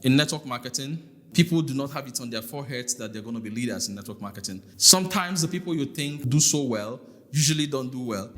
In network marketing, people do not have it on their foreheads that they're going to be leaders in network marketing. Sometimes the people you think do so well usually don't do well.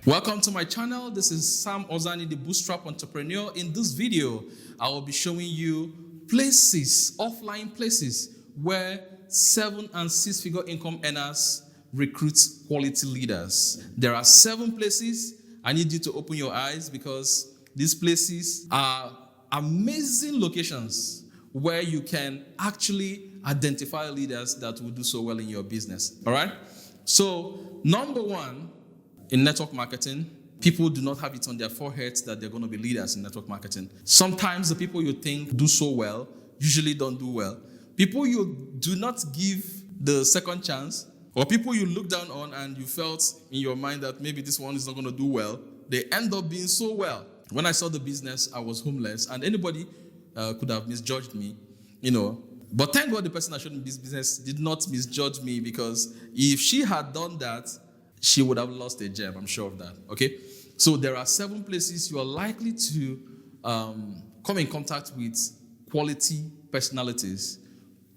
Welcome to my channel. This is Sam Ozani, the Bootstrap Entrepreneur. In this video, I will be showing you places, offline places, where 7 and 6 figure income earners recruit quality leaders. There are 7 places. I need you to open your eyes because these places are amazing locations where you can actually identify leaders that will do so well in your business. All right? So, number 1, in network marketing, people do not have it on their foreheads that they're going to be leaders in network marketing. Sometimes the people you think do so well usually don't do well. People you do not give the second chance, or people you look down on and you felt in your mind that maybe this one is not going to do well, they end up being so well. When I saw the business, I was homeless, and anybody could have misjudged me, But thank God the person that showed me this business did not misjudge me, because if she had done that, she would have lost a gem, I'm sure of that, okay? So there are 7 places you are likely to come in contact with quality personalities,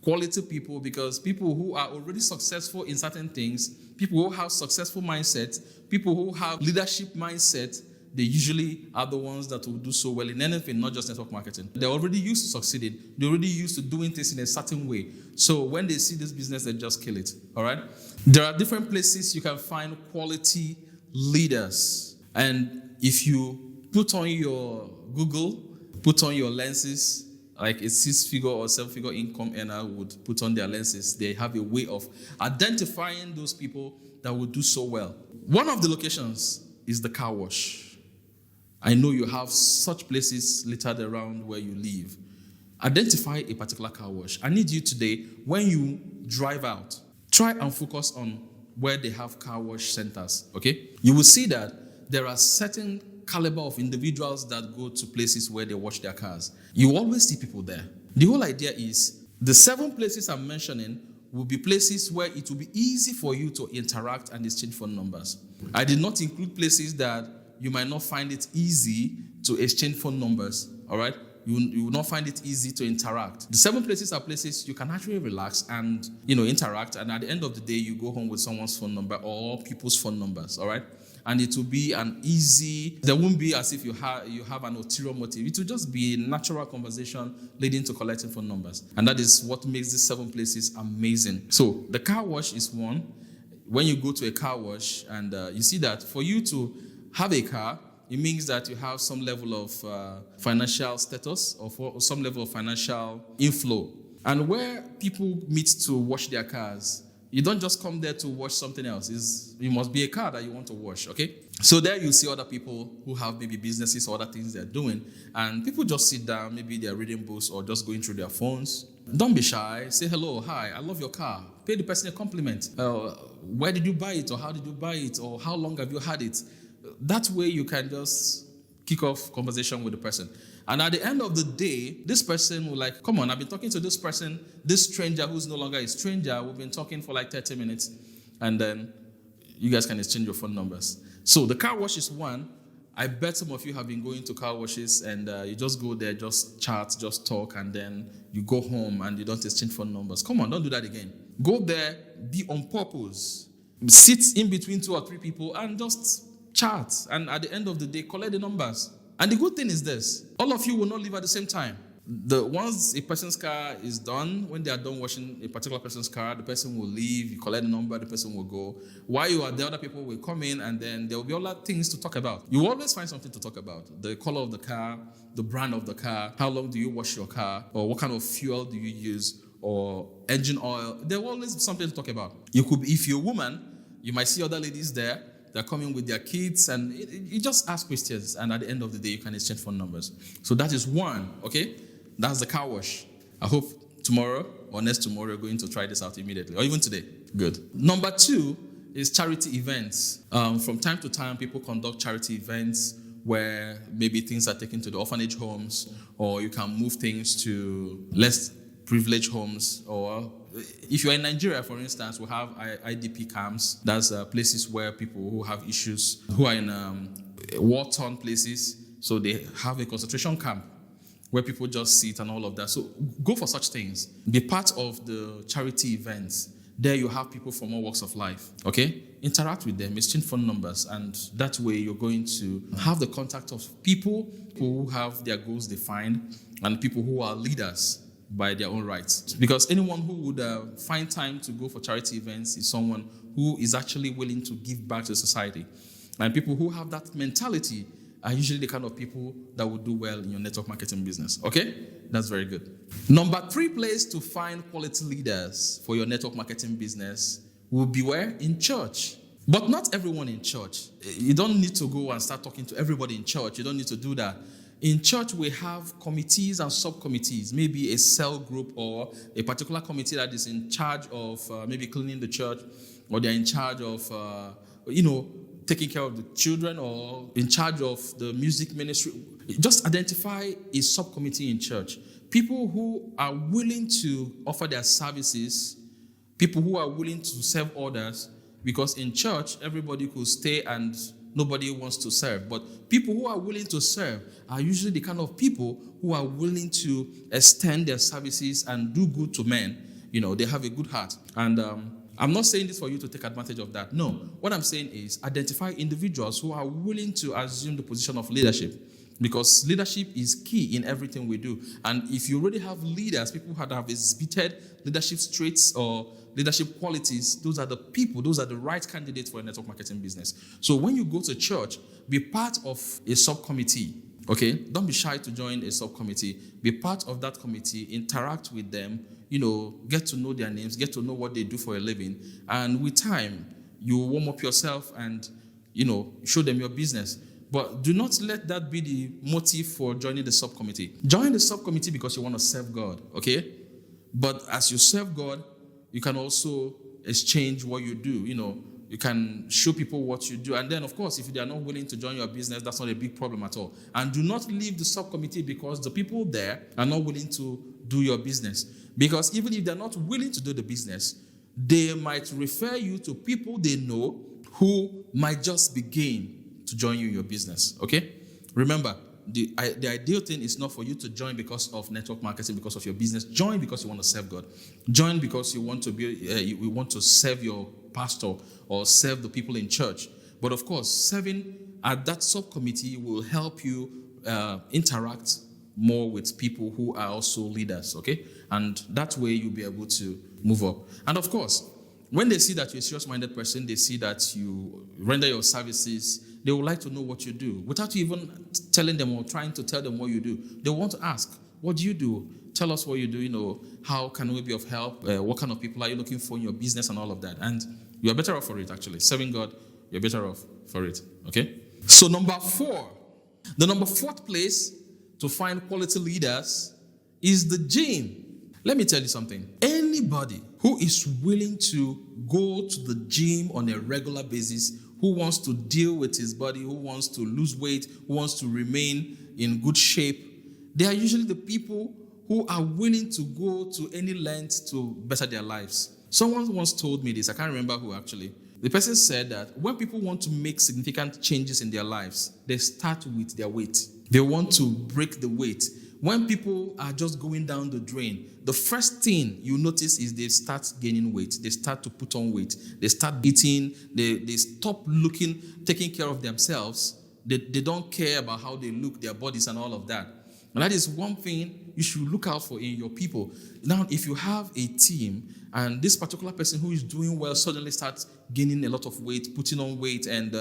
quality people, because people who are already successful in certain things, people who have successful mindset, people who have leadership mindset, they usually are the ones that will do so well in anything, not just network marketing. They're already used to succeeding. They're already used to doing things in a certain way. So when they see this business, they just kill it, all right? There are different places you can find quality leaders. And if you put on your Google, put on your lenses, like a 6-figure or 7-figure income earner would put on their lenses, they have a way of identifying those people that will do so well. One of the locations is the car wash. I know you have such places littered around where you live. Identify a particular car wash. I need you today, when you drive out, try and focus on where they have car wash centers, okay? You will see that there are certain caliber of individuals that go to places where they wash their cars. You always see people there. The whole idea is the 7 places I'm mentioning will be places where it will be easy for you to interact and exchange phone numbers. I did not include places that you might not find it easy to exchange phone numbers, all right? You will not find it easy to interact. The 7 places are places you can actually relax and, interact, and at the end of the day, you go home with someone's phone number or people's phone numbers, all right? And it will be an easy, there won't be as if you have an ulterior motive. It will just be a natural conversation leading to collecting phone numbers. And that is what makes these 7 places amazing. So the car wash is one. When you go to a car wash and you see that for you to have a car, it means that you have some level of financial status or some level of financial inflow. And where people meet to wash their cars, you don't just come there to wash something else. It must be a car that you want to wash, okay? So there you see other people who have maybe businesses or other things they're doing, and people just sit down, maybe they're reading books or just going through their phones. Don't be shy. Say hello, hi, I love your car. Pay the person a compliment. Where did you buy it, or how did you buy it, or how long have you had it? That way you can just kick off conversation with the person. And at the end of the day, this person will come on, I've been talking to this person, this stranger who's no longer a stranger. We've been talking for 30 minutes. And then you guys can exchange your phone numbers. So the car wash is one. I bet some of you have been going to car washes and you just go there, just chat, just talk, and then you go home and you don't exchange phone numbers. Come on, don't do that again. Go there, be on purpose. Sit in between 2 or 3 people and just chat, and at the end of the day, collect the numbers. And the good thing is this: all of you will not leave at the same time. Once a person's car is done, when they are done washing a particular person's car, the person will leave, you collect the number, the person will go. While you are there, other people will come in, and then there will be other things to talk about. You will always find something to talk about. The color of the car, the brand of the car, how long do you wash your car, or what kind of fuel do you use, or engine oil. There will always be something to talk about. If you're a woman, you might see other ladies there. They're coming with their kids, and you just ask questions, and at the end of the day, you can exchange phone numbers. So that is one, okay? That's the car wash. I hope tomorrow or next tomorrow you're going to try this out immediately, or even today. Good. Number 2 is charity events. From time to time, people conduct charity events where maybe things are taken to the orphanage homes, or you can move things to less privileged homes. Or if you're in Nigeria, for instance, we have IDP camps. That's places where people who have issues, who are in war-torn places, so they have a concentration camp where people just sit and all of that. So go for such things. Be part of the charity events. There you have people from all walks of life, okay? Interact with them, exchange phone numbers, and that way you're going to have the contact of people who have their goals defined and people who are leaders by their own rights. Because anyone who would find time to go for charity events is someone who is actually willing to give back to society. And people who have that mentality are usually the kind of people that will do well in your network marketing business. Okay? That's very good. Number 3 place to find quality leaders for your network marketing business will be where? In church. But not everyone in church. You don't need to go and start talking to everybody in church. You don't need to do that. In church, we have committees and subcommittees, maybe a cell group or a particular committee that is in charge of maybe cleaning the church, or they're in charge of, taking care of the children, or in charge of the music ministry. Just identify a subcommittee in church. People who are willing to offer their services, people who are willing to serve others, because in church, everybody could stay and nobody wants to serve. But people who are willing to serve are usually the kind of people who are willing to extend their services and do good to men. They have a good heart. And I'm not saying this for you to take advantage of that. No. What I'm saying is identify individuals who are willing to assume the position of leadership, because leadership is key in everything we do. And if you already have leaders, people who have exhibited leadership traits or leadership qualities, those are the people, those are the right candidates for a network marketing business. So when you go to church, be part of a subcommittee. Okay? Don't be shy to join a subcommittee. Be part of that committee, interact with them, get to know their names, get to know what they do for a living. And with time, you warm up yourself and, show them your business. But do not let that be the motive for joining the subcommittee. Join the subcommittee because you want to serve God, okay? But as you serve God, you can also exchange what you do. You can show people what you do. And then, of course, if they are not willing to join your business, that's not a big problem at all. And do not leave the subcommittee because the people there are not willing to do your business. Because even if they're not willing to do the business, they might refer you to people they know who might just begin to join you in your business. Okay? Remember, the ideal thing is not for you to join because of network marketing, because of your business. Join because you want to serve God. Join because you want to you want to serve your pastor or serve the people in church. But of course, serving at that subcommittee will help you interact more with people who are also leaders. Okay, and that way you'll be able to move up. And of course, when they see that you're a serious-minded person, they see that you render your services, they would like to know what you do. Without you even telling them or trying to tell them what you do, they want to ask, what do you do? Tell us what you do, how can we be of help? What kind of people are you looking for in your business and all of that? And you're better off for it, actually. Serving God, you're better off for it, okay? So number 4, the number 4th place to find quality leaders is the gym. Let me tell you something. Anybody who is willing to go to the gym on a regular basis, who wants to deal with his body, who wants to lose weight, who wants to remain in good shape, they are usually the people who are willing to go to any length to better their lives. Someone once told me this, I can't remember who actually. The person said that when people want to make significant changes in their lives, they start with their weight. They want to break the weight. When people are just going down the drain, the first thing you notice is they start gaining weight. They start to put on weight. They start eating. They stop taking care of themselves. They don't care about how they look, their bodies and all of that. And that is one thing you should look out for in your people. Now, if you have a team and this particular person who is doing well suddenly starts gaining a lot of weight, putting on weight, and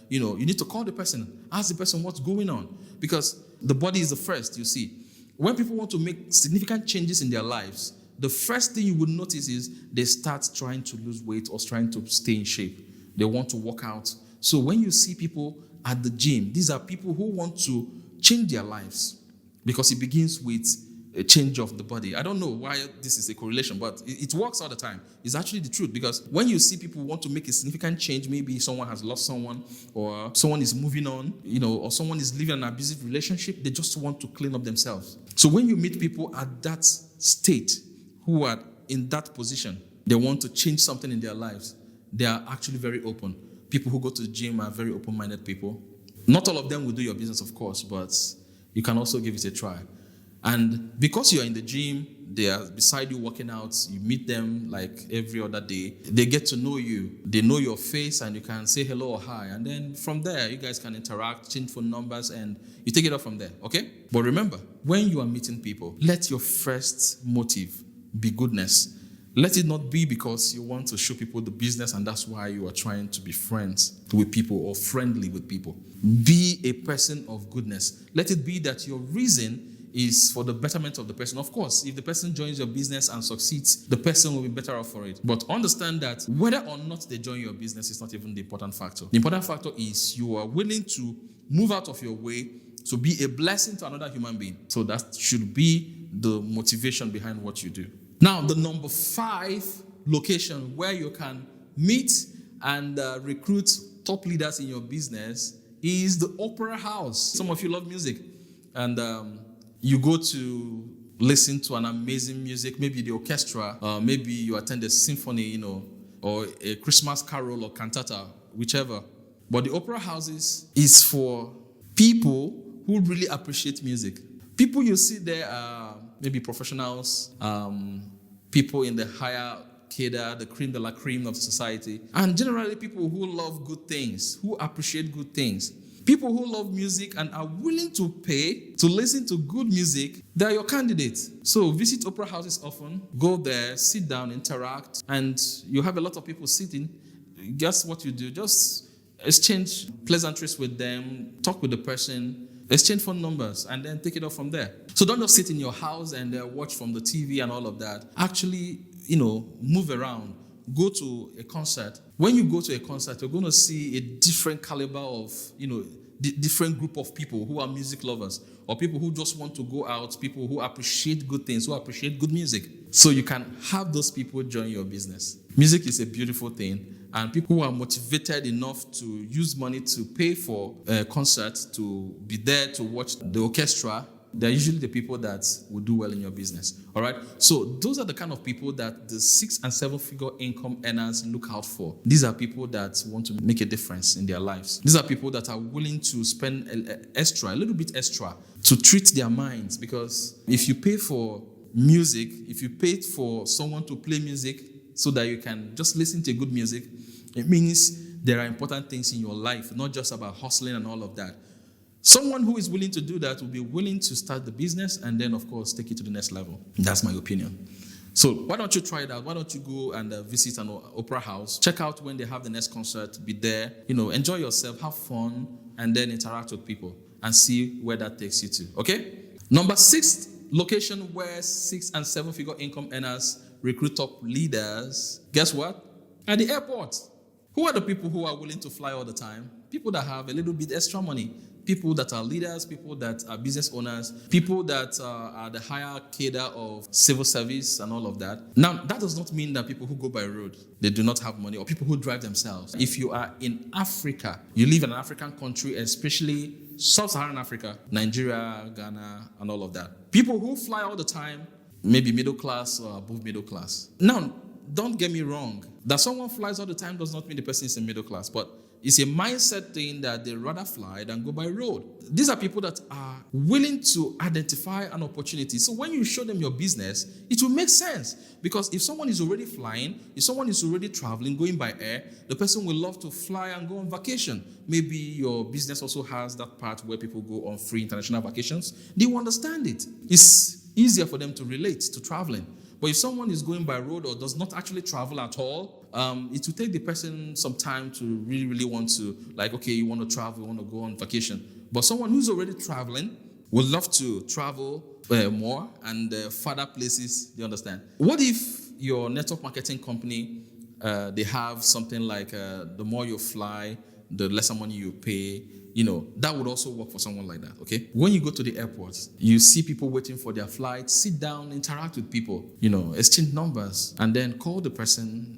you need to call the person, ask the person what's going on, because the body is the first, you see. When people want to make significant changes in their lives, the first thing you would notice is they start trying to lose weight or trying to stay in shape. They want to work out. So when you see people at the gym, these are people who want to change their lives, because it begins with a change of the body. I don't know why this is a correlation, but it works all the time. It's actually the truth, because when you see people want to make a significant change, maybe someone has lost someone, or someone is moving on, or someone is living an abusive relationship, they just want to clean up themselves. So when you meet people at that state who are in that position, they want to change something in their lives, they are actually very open. People who go to the gym are very open-minded people. Not all of them will do your business, of course, but you can also give it a try. And because you're in the gym, they are beside you working out, you meet them like every other day, they get to know you, they know your face, and you can say hello or hi. And then from there, you guys can interact, change phone numbers, and you take it up from there, okay? But remember, when you are meeting people, let your first motive be goodness. Let it not be because you want to show people the business and that's why you are trying to be friends with people or friendly with people. Be a person of goodness. Let it be that your reason is for the betterment of the person. Of course, if the person joins your business and succeeds, the person will be better off for it. But understand that whether or not they join your business is not even the important factor. The important factor is you are willing to move out of your way to be a blessing to another human being. So that should be the motivation behind what you do. Now, the number 5 location where you can meet and recruit top leaders in your business is the opera house. Some of you love music, and you go to listen to an amazing music, maybe the orchestra, maybe you attend a symphony, or a Christmas carol or cantata, whichever. But the opera houses is for people who really appreciate music. People you see there are maybe professionals, people in the higher cadre, the cream de la cream of society, and generally people who love good things, who appreciate good things. People who love music and are willing to pay to listen to good music, they're your candidates. So visit opera houses often, go there, sit down, interact, and you have a lot of people sitting. Guess what you do? Just exchange pleasantries with them, talk with the person, exchange phone numbers, and then take it off from there. So don't just sit in your house and watch from the TV and all of that. Actually, move around. Go to a concert. When you go to a concert, you're going to see a different caliber of, different group of people who are music lovers, or people who just want to go out, people who appreciate good things, who appreciate good music. So you can have those people join your business. Music is a beautiful thing, and people who are motivated enough to use money to pay for a concert, to be there to watch the orchestra, they're usually the people that will do well in your business. All right? So those are the kind of people that the 6 and 7 figure income earners look out for. These are people that want to make a difference in their lives. These are people that are willing to spend a little bit extra to treat their minds. Because if you pay for music, if you pay for someone to play music so that you can just listen to good music, it means there are important things in your life, not just about hustling and all of that. Someone who is willing to do that will be willing to start the business and then, of course, take it to the next level. That's my opinion. So why don't you try it out? Why don't you go and visit an opera house? Check out when they have the next concert. Be there. Enjoy yourself, have fun, and then interact with people and see where that takes you to. Okay? Number 6 location where 6 and 7 figure income earners recruit top leaders. Guess what? At the airport. Who are the people who are willing to fly all the time? People that have a little bit extra money. People that are leaders, people that are business owners, people that are the higher cadre of civil service and all of that. Now, that does not mean that people who go by road, they do not have money, or people who drive themselves. If you are in Africa, you live in an African country, especially sub-Saharan Africa, Nigeria, Ghana, and all of that. People who fly all the time, maybe middle class or above middle class. Now, don't get me wrong. That someone flies all the time does not mean the person is in middle class, but it's a mindset thing that they rather fly than go by road. These are people that are willing to identify an opportunity. So when you show them your business, it will make sense. Because if someone is already flying, if someone is already traveling, going by air, the person will love to fly and go on vacation. Maybe your business also has that part where people go on free international vacations. They will understand it. It's easier for them to relate to traveling. But if someone is going by road or does not actually travel at all, it will take the person some time to really, really want to, okay, you want to travel, you want to go on vacation. But someone who's already traveling would love to travel more and further places, you understand? What if your network marketing company, they have something like the more you fly, the lesser money you pay, that would also work for someone like that, okay? When you go to the airport, you see people waiting for their flight, sit down, interact with people, exchange numbers, and then call the person,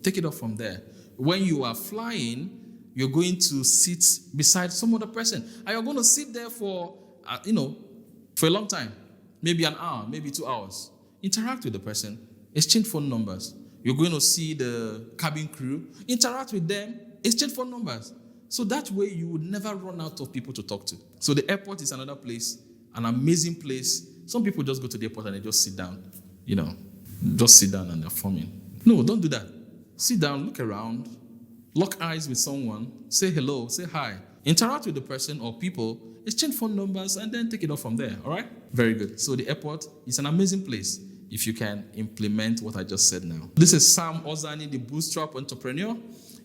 take it off from there. When you are flying, you're going to sit beside some other person, and you're going to sit there for a long time, maybe an hour, maybe 2 hours. Interact with the person, exchange phone numbers. You're going to see the cabin crew, interact with them, exchange phone numbers. So that way you would never run out of people to talk to. So the airport is another place, an amazing place. Some people just go to the airport and they just sit down, just sit down and they're forming. No, don't do that. Sit down, look around, lock eyes with someone, say hello, say hi, interact with the person or people, exchange phone numbers, and then take it off from there, all right? Very good. So the airport is an amazing place if you can implement what I just said now. This is Sam Ozani, the Bootstrap Entrepreneur.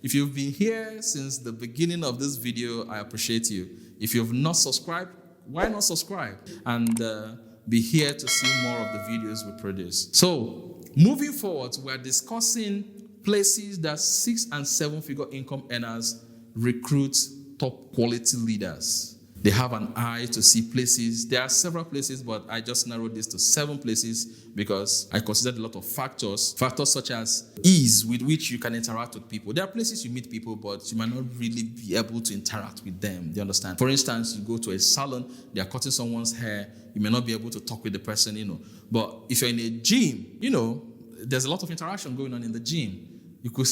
If you've been here since the beginning of this video, I appreciate you. If you've not subscribed, why not subscribe? And be here to see more of the videos we produce. So, moving forward, we're discussing places that 6- and 7-figure income earners recruit top quality leaders. They have an eye to see places. There are several places, but I just narrowed this to 7 places because I considered a lot of factors such as ease with which you can interact with people. There are places you meet people, but you might not really be able to interact with them. Do you understand? For instance, you go to a salon, they are cutting someone's hair. You may not be able to talk with the person, But if you're in a gym, there's a lot of interaction going on in the gym. You could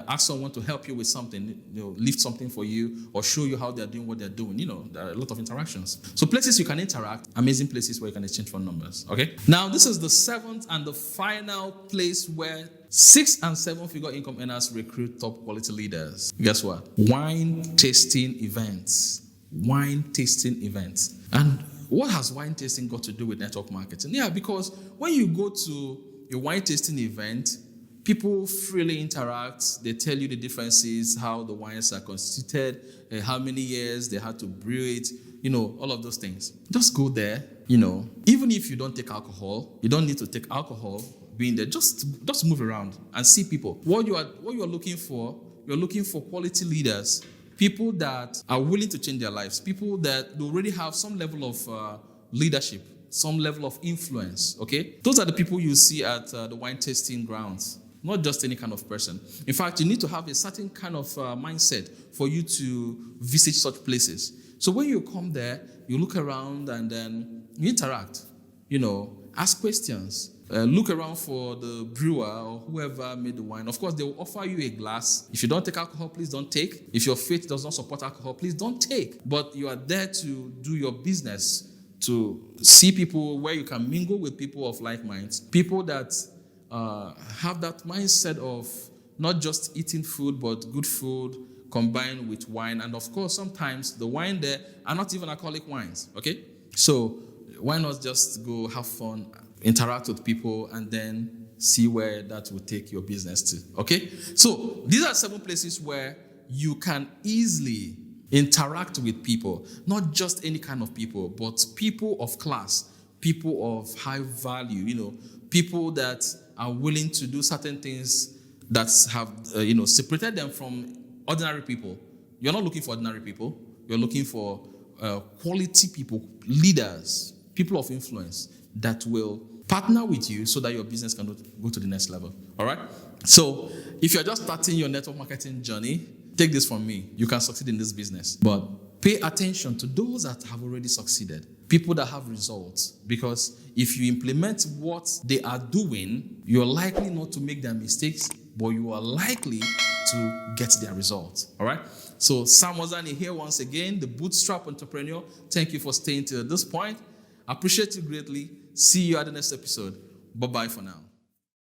ask someone to help you with something, lift something for you, or show you how they're doing what they're doing. There are a lot of interactions. So places you can interact, amazing places where you can exchange phone numbers. Okay. Now this is the 7th and the final place where 6- and 7-figure income earners recruit top quality leaders. Guess what? Wine tasting events. Wine tasting events. And what has wine tasting got to do with network marketing? Yeah, because when you go to a wine tasting event, people freely interact. They tell you the differences, how the wines are constituted, how many years they had to brew it, all of those things. Just go there, Even if you don't take alcohol, you don't need to take alcohol being there. Just move around and see people. What you are looking for, you're looking for quality leaders, people that are willing to change their lives, people that already have some level of leadership, some level of influence, okay? Those are the people you see at the wine tasting grounds. Not just any kind of person. In fact, you need to have a certain kind of mindset for you to visit such places. So when you come there, you look around and then you interact, ask questions, look around for the brewer or whoever made the wine. Of course, they will offer you a glass. If you don't take alcohol, please don't take. If your faith does not support alcohol, please don't take. But you are there to do your business, to see people where you can mingle with people of like minds, people that have that mindset of not just eating food, but good food combined with wine. And of course, sometimes the wine there are not even alcoholic wines, okay? So why not just go have fun, interact with people, and then see where that will take your business to, okay? So these are 7 places where you can easily interact with people, not just any kind of people, but people of class, people of high value, people that are willing to do certain things that have, separated them from ordinary people. You're not looking for ordinary people. You're looking for quality people, leaders, people of influence that will partner with you so that your business can go to the next level. All right? So if you're just starting your network marketing journey, take this from me. You can succeed in this business. But pay attention to those that have already succeeded. People that have results, because if you implement what they are doing, you're likely not to make their mistakes, but you are likely to get their results. All right? So Sam Ozani here once again, the Bootstrap Entrepreneur. Thank you for staying till this point. I appreciate you greatly. See you at the next episode. Bye-bye for now.